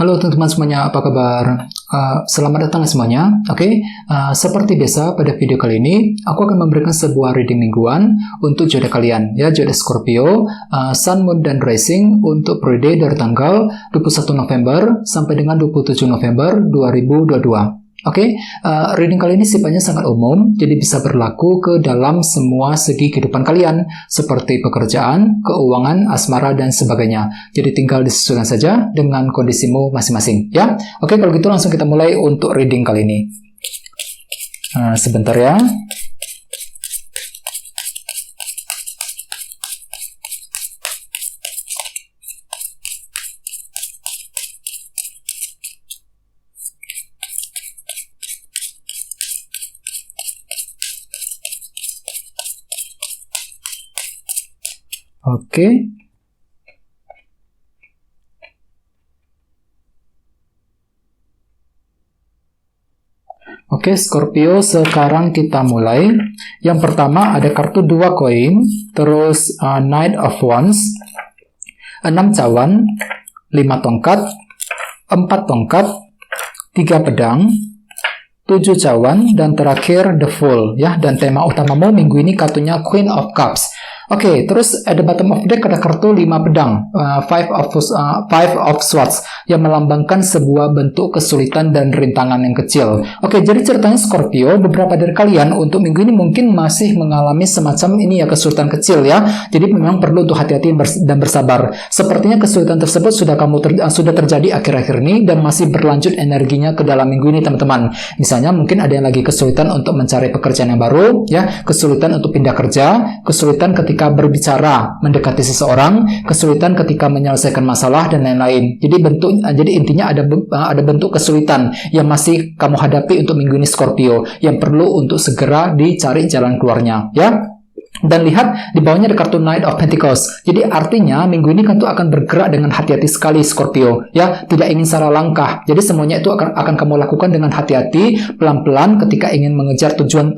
Halo teman-teman semuanya, apa kabar? Selamat datang semuanya. Seperti biasa pada video kali ini, aku akan memberikan sebuah reading mingguan untuk zodiak kalian, ya, zodiak Scorpio, Sun, Moon, dan Rising untuk periode dari tanggal 21 November sampai dengan 27 November 2022. Reading kali ini sifatnya sangat umum, jadi bisa berlaku ke dalam semua segi kehidupan kalian, seperti pekerjaan, keuangan, asmara, dan sebagainya. Jadi tinggal disesuaikan saja dengan kondisimu masing-masing, ya. Kalau gitu langsung kita mulai untuk reading kali ini. Sebentar ya. Oke, Scorpio, sekarang kita mulai. Yang pertama ada kartu 2 koin, terus Knight of Wands, 6 cawan, 5 tongkat, 4 tongkat, 3 pedang, 7 cawan, dan terakhir The Fool, ya. Dan tema utamamu minggu ini kartunya Queen of Cups. Terus at the bottom of deck ada kartu 5 pedang, Five of Swords, yang melambangkan sebuah bentuk kesulitan dan rintangan yang kecil. Jadi ceritanya Scorpio, beberapa dari kalian untuk minggu ini mungkin masih mengalami semacam ini ya, kesulitan kecil ya. Jadi memang perlu untuk hati-hati dan bersabar. Sepertinya kesulitan tersebut sudah terjadi akhir-akhir ini dan masih berlanjut energinya ke dalam minggu ini, teman-teman. Misalnya mungkin ada yang lagi kesulitan untuk mencari pekerjaan yang baru, ya, kesulitan untuk pindah kerja, kesulitan ketika berbicara, mendekati seseorang, kesulitan ketika menyelesaikan masalah, dan lain-lain. Jadi intinya ada bentuk kesulitan yang masih kamu hadapi untuk minggu ini, Scorpio, yang perlu untuk segera dicari jalan keluarnya, ya. Dan lihat di bawahnya ada kartu Knight of Pentacles. Jadi artinya minggu ini tentu akan bergerak dengan hati-hati sekali, Scorpio, ya. Tidak ingin salah langkah. Jadi semuanya itu akan kamu lakukan dengan hati-hati, pelan-pelan ketika ingin mengejar tujuan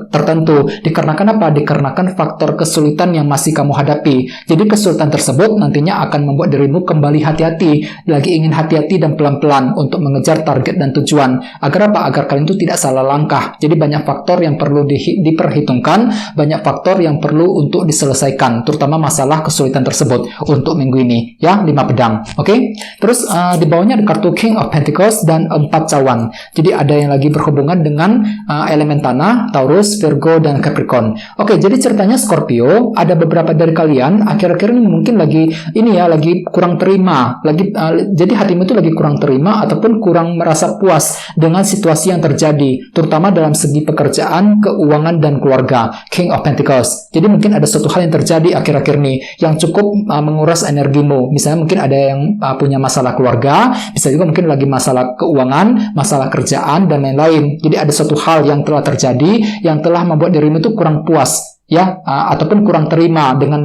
tertentu. Dikarenakan apa? Dikarenakan faktor kesulitan yang masih kamu hadapi. Jadi kesulitan tersebut nantinya akan membuat dirimu kembali hati-hati, lagi ingin hati-hati dan pelan-pelan untuk mengejar target dan tujuan. Agar apa? Agar kalian itu tidak salah langkah. Jadi banyak faktor yang perlu diperhitungkan, banyak faktor yang perlu untuk diselesaikan, terutama masalah kesulitan tersebut untuk minggu ini, ya. 5 pedang. Terus di bawahnya ada kartu King of Pentacles dan 4 cawan. Jadi ada yang lagi berhubungan dengan elemen tanah, Taurus, Virgo, dan Capricorn. Jadi ceritanya Scorpio, ada beberapa dari kalian akhir-akhir ini mungkin lagi kurang terima, jadi hatimu itu lagi kurang terima ataupun kurang merasa puas dengan situasi yang terjadi, terutama dalam segi pekerjaan, keuangan, dan keluarga. King of Pentacles. Jadi mungkin ada suatu hal yang terjadi akhir-akhir ini yang cukup menguras energimu. Misalnya mungkin ada yang punya masalah keluarga, bisa juga mungkin lagi masalah keuangan, masalah kerjaan, dan lain-lain. Jadi ada suatu hal yang telah terjadi yang telah membuat dirimu itu kurang puas, ya, ataupun kurang terima dengan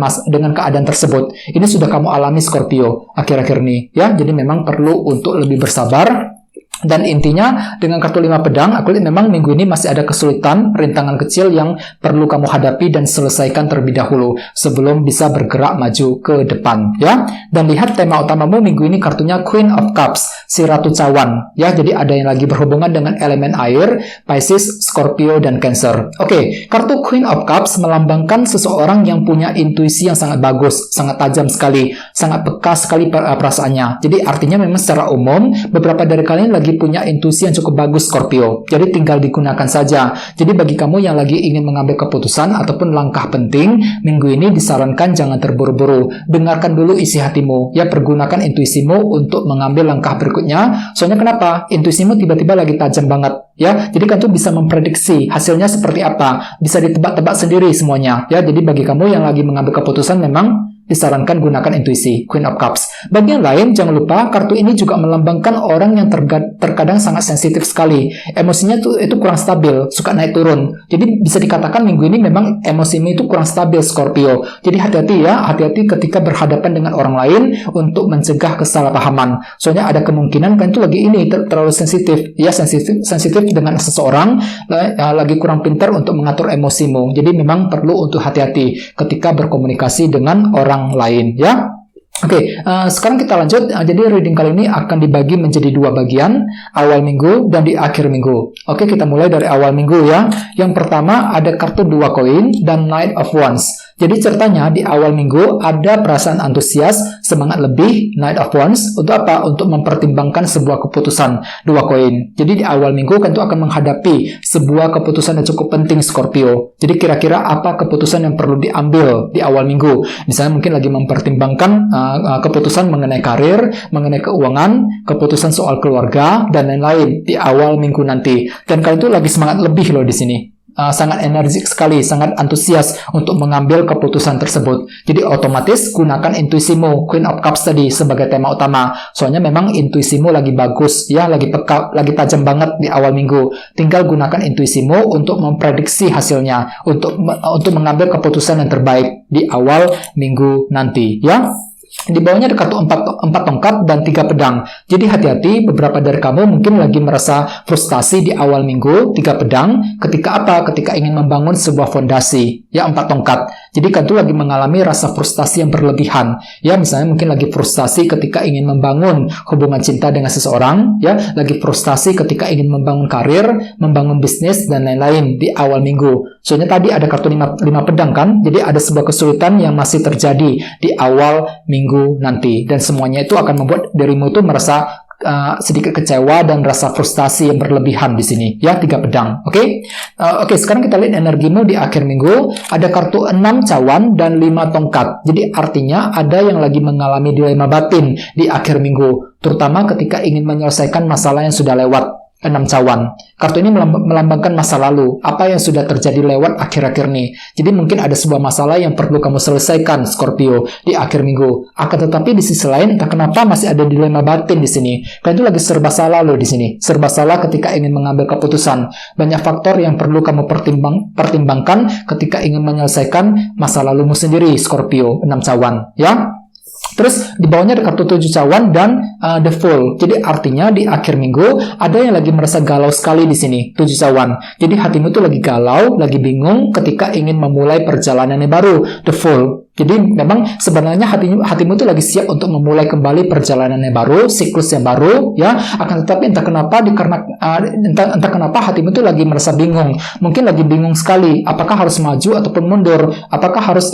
keadaan tersebut. Ini sudah kamu alami, Scorpio, akhir-akhir ini, ya. Jadi memang perlu untuk lebih bersabar. Dan intinya dengan kartu 5 pedang, aku lihat memang minggu ini masih ada kesulitan, rintangan kecil yang perlu kamu hadapi dan selesaikan terlebih dahulu sebelum bisa bergerak maju ke depan, ya. Dan lihat tema utamamu minggu ini kartunya Queen of Cups, si Ratu Cawan, ya. Jadi ada yang lagi berhubungan dengan elemen air, Pisces, Scorpio, dan Cancer. Kartu Queen of Cups melambangkan seseorang yang punya intuisi yang sangat bagus, sangat tajam sekali, sangat peka sekali perasaannya. Jadi artinya memang secara umum beberapa dari kalian lagi punya intuisi yang cukup bagus, Scorpio. Jadi tinggal digunakan saja. Jadi bagi kamu yang lagi ingin mengambil keputusan ataupun langkah penting, minggu ini disarankan jangan terburu-buru. Dengarkan dulu isi hatimu, ya. Pergunakan intuisimu untuk mengambil langkah berikutnya. Soalnya kenapa? Intuisimu tiba-tiba lagi tajam banget, ya. Jadi kan tuh bisa memprediksi hasilnya seperti apa. Bisa ditebak-tebak sendiri semuanya, ya. Jadi bagi kamu yang lagi mengambil keputusan memang disarankan gunakan intuisi, Queen of Cups. Bagi yang lain, jangan lupa kartu ini juga melambangkan orang yang terkadang sangat sensitif sekali. Emosinya itu kurang stabil, suka naik turun. Jadi bisa dikatakan minggu ini memang emosimu itu kurang stabil, Scorpio. Jadi hati-hati ya, hati-hati ketika berhadapan dengan orang lain untuk mencegah kesalahpahaman. Soalnya ada kemungkinan kan itu lagi terlalu sensitif, ya, sensitif dengan seseorang, lagi kurang pintar untuk mengatur emosimu. Jadi memang perlu untuk hati-hati ketika berkomunikasi dengan orang lain, ya. Oke, sekarang kita lanjut. Jadi reading kali ini akan dibagi menjadi dua bagian, awal minggu dan di akhir minggu. Oke, kita mulai dari awal minggu ya. Yang pertama ada kartu 2 koin dan Knight of Wands. Jadi ceritanya di awal minggu ada perasaan antusias, semangat lebih, Knight of Wands. Untuk apa? Untuk mempertimbangkan sebuah keputusan, 2 koin. Jadi di awal minggu kan itu akan menghadapi sebuah keputusan yang cukup penting Scorpio. Jadi kira-kira apa keputusan yang perlu diambil di awal minggu? Misalnya mungkin lagi mempertimbangkan keputusan mengenai karir, mengenai keuangan, keputusan soal keluarga, dan lain-lain di awal minggu nanti. Dan kalian itu lagi semangat lebih loh di sini. Sangat energik sekali, sangat antusias untuk mengambil keputusan tersebut. Jadi otomatis gunakan intuisimu, Queen of Cups tadi sebagai tema utama. Soalnya memang intuisimu lagi bagus, ya, lagi peka, lagi tajam banget di awal minggu. Tinggal gunakan intuisimu untuk memprediksi hasilnya, untuk mengambil keputusan yang terbaik di awal minggu nanti, ya. Di bawahnya ada kartu 4 tongkat dan 3 pedang. Jadi hati-hati, beberapa dari kamu mungkin lagi merasa frustasi di awal minggu. 3 pedang, ketika apa? Ketika ingin membangun sebuah fondasi. Ya, 4 tongkat. Jadi kan itu lagi mengalami rasa frustasi yang berlebihan. Ya, misalnya mungkin lagi frustasi ketika ingin membangun hubungan cinta dengan seseorang. Ya, lagi frustasi ketika ingin membangun karir, membangun bisnis, dan lain-lain di awal minggu. Soalnya tadi ada kartu 5 pedang kan? Jadi ada sebuah kesulitan yang masih terjadi di awal minggu nanti, dan semuanya itu akan membuat dirimu itu merasa sedikit kecewa dan rasa frustasi yang berlebihan di sini, ya. 3 pedang. Oke, sekarang kita lihat energimu di akhir minggu. Ada kartu 6 cawan dan 5 tongkat. Jadi artinya ada yang lagi mengalami dilema batin di akhir minggu, terutama ketika ingin menyelesaikan masalah yang sudah lewat. 6 cawan. Kartu ini melambangkan masa lalu, apa yang sudah terjadi lewat akhir-akhir ini. Jadi mungkin ada sebuah masalah yang perlu kamu selesaikan, Scorpio, di akhir minggu. Akan tetapi di sisi lain, entah kenapa masih ada dilema batin di sini. Kalian itu lagi serba salah loh di sini. Serba salah ketika ingin mengambil keputusan. Banyak faktor yang perlu kamu pertimbangkan ketika ingin menyelesaikan masa lalumu sendiri, Scorpio, 6 cawan, ya. Terus di bawahnya ada kartu 7 cawan dan The Fool. Jadi artinya di akhir minggu ada yang lagi merasa galau sekali di sini, 7 cawan. Jadi hatimu tuh lagi galau, lagi bingung ketika ingin memulai perjalanan yang baru, The Fool. Jadi memang sebenarnya hatimu tuh lagi siap untuk memulai kembali perjalanan yang baru, siklus yang baru, ya. Akan tetapi entah kenapa hatimu tuh lagi merasa bingung. Mungkin lagi bingung sekali, apakah harus maju ataupun mundur? Apakah harus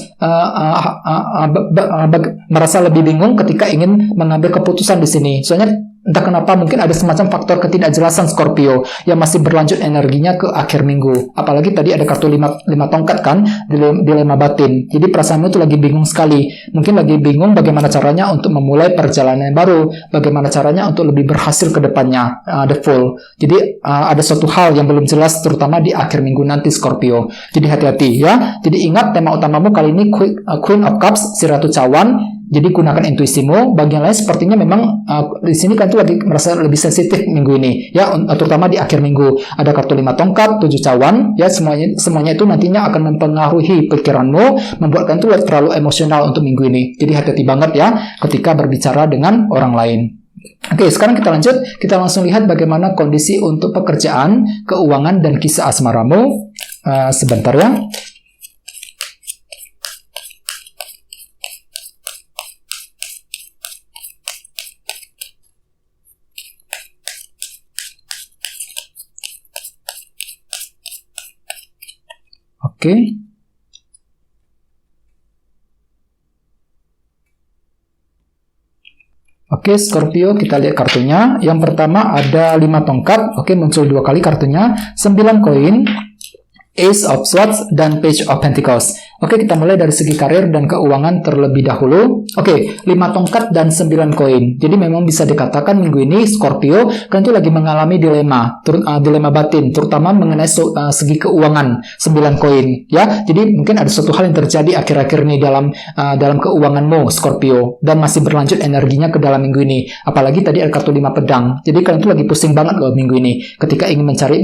merasa lebih bingung ketika ingin mengambil keputusan di sini. Soalnya entah kenapa mungkin ada semacam faktor ketidakjelasan Scorpio yang masih berlanjut energinya ke akhir minggu. Apalagi tadi ada kartu 5 tongkat kan, dilema batin. Jadi perasaanmu itu lagi bingung sekali. Mungkin lagi bingung bagaimana caranya untuk memulai perjalanan yang baru, bagaimana caranya untuk lebih berhasil ke depannya, The Fool. Jadi ada suatu hal yang belum jelas terutama di akhir minggu nanti Scorpio. Jadi hati-hati ya. Jadi ingat tema utamamu kali ini Queen of Cups, si Ratu Cawan. Jadi gunakan intuisimu. Bagian lain sepertinya memang di sini kan tuh lagi merasa lebih sensitif minggu ini, ya, terutama di akhir minggu. Ada kartu 5 tongkat, 7 cawan, ya, semuanya itu nantinya akan mempengaruhi pikiranmu, membuat kan tuh terlalu emosional untuk minggu ini. Jadi hati-hati banget ya ketika berbicara dengan orang lain. Oke, sekarang kita lanjut. Kita langsung lihat bagaimana kondisi untuk pekerjaan, keuangan, dan kisah asmaramu. Sebentar ya. Oke. Oke, Scorpio, kita lihat kartunya. Yang pertama ada 5 tongkat. Oke, muncul 2 kali kartunya. 9 koin, Ace of Swords, dan Page of Pentacles. Oke, kita mulai dari segi karir dan keuangan terlebih dahulu. Oke, 5 tongkat dan 9 koin. Jadi memang bisa dikatakan minggu ini Scorpio kan itu lagi mengalami dilema batin, terutama mengenai segi keuangan, 9 koin. Ya, jadi mungkin ada suatu hal yang terjadi akhir-akhir ini dalam keuanganmu Scorpio, dan masih berlanjut energinya ke dalam minggu ini. Apalagi tadi ada kartu 5 pedang. Jadi kalian itu lagi pusing banget loh minggu ini ketika ingin mencari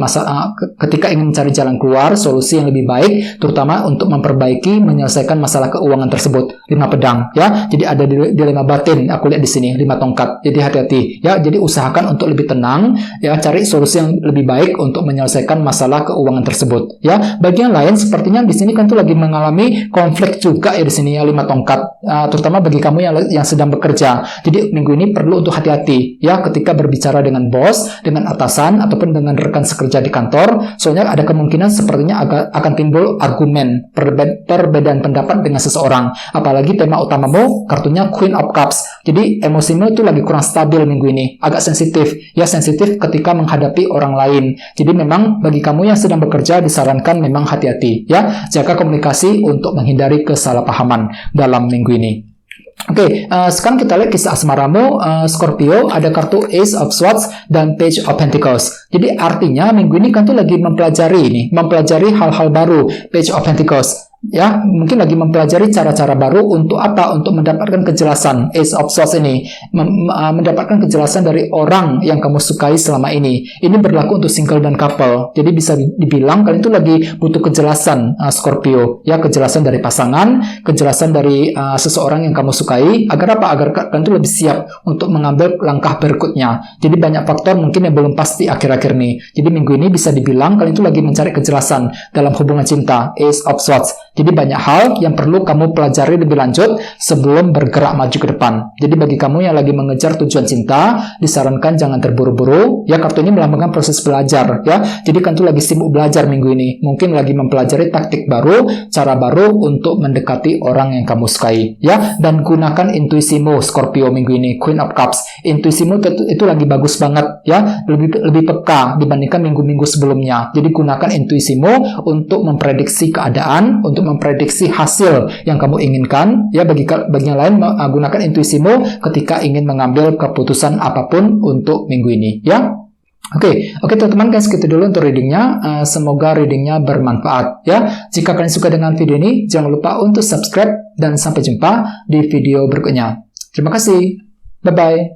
jalan keluar, solusi yang lebih baik, terutama untuk memperbaiki memperbaiki, menyelesaikan masalah keuangan tersebut. 5 pedang, ya. Jadi ada dilema batin, aku lihat di sini 5 tongkat. Jadi hati-hati, ya. Jadi usahakan untuk lebih tenang, ya, cari solusi yang lebih baik untuk menyelesaikan masalah keuangan tersebut, ya. Bagian lain sepertinya di sini kan tuh lagi mengalami konflik juga ya di sini ya 5 tongkat, terutama bagi kamu yang sedang bekerja. Jadi minggu ini perlu untuk hati-hati, ya, ketika berbicara dengan bos, dengan atasan ataupun dengan rekan sekerja di kantor. Soalnya ada kemungkinan sepertinya akan timbul argumen, perbedaan pendapat dengan seseorang. Apalagi tema utamamu kartunya Queen of Cups. Jadi emosimu itu lagi kurang stabil minggu ini, agak sensitif, ya, sensitif ketika menghadapi orang lain. Jadi memang bagi kamu yang sedang bekerja disarankan memang hati-hati, ya, jaga komunikasi untuk menghindari kesalahpahaman dalam minggu ini. Oke, sekarang kita lihat kisah asmaramu, Scorpio, ada kartu Ace of Swords dan Page of Pentacles. Jadi artinya minggu ini kan tuh lagi mempelajari hal-hal baru, Page of Pentacles. Ya, mungkin lagi mempelajari cara-cara baru untuk apa? Untuk mendapatkan kejelasan. Ace of Swords ini mendapatkan kejelasan dari orang yang kamu sukai selama ini. Ini berlaku untuk single dan couple. Jadi bisa dibilang kalian itu lagi butuh kejelasan, Scorpio. Ya, kejelasan dari pasangan, kejelasan dari seseorang yang kamu sukai. Agar apa? Agar kalian itu lebih siap untuk mengambil langkah berikutnya. Jadi banyak faktor mungkin yang belum pasti akhir-akhir ini. Jadi minggu ini bisa dibilang kalian itu lagi mencari kejelasan dalam hubungan cinta. Ace of Swords. Jadi banyak hal yang perlu kamu pelajari lebih lanjut sebelum bergerak maju ke depan. Jadi bagi kamu yang lagi mengejar tujuan cinta, disarankan jangan terburu-buru. Ya, kartu ini melambangkan proses belajar. Ya, jadi kan tuh lagi sibuk belajar minggu ini. Mungkin lagi mempelajari taktik baru, cara baru untuk mendekati orang yang kamu sukai. Ya, dan gunakan intuisimu, Scorpio, minggu ini. Queen of Cups. Intuisimu itu lagi bagus banget. Ya, lebih peka dibandingkan minggu-minggu sebelumnya. Jadi gunakan intuisimu untuk memprediksi keadaan, untuk memprediksi hasil yang kamu inginkan. Ya, bagi yang lain gunakan intuisimu ketika ingin mengambil keputusan apapun untuk minggu ini, ya. Oke, teman-teman, guys, gitu dulu untuk readingnya. Semoga readingnya bermanfaat, ya. Jika kalian suka dengan video ini, jangan lupa untuk subscribe dan sampai jumpa di video berikutnya. Terima kasih. Bye-bye.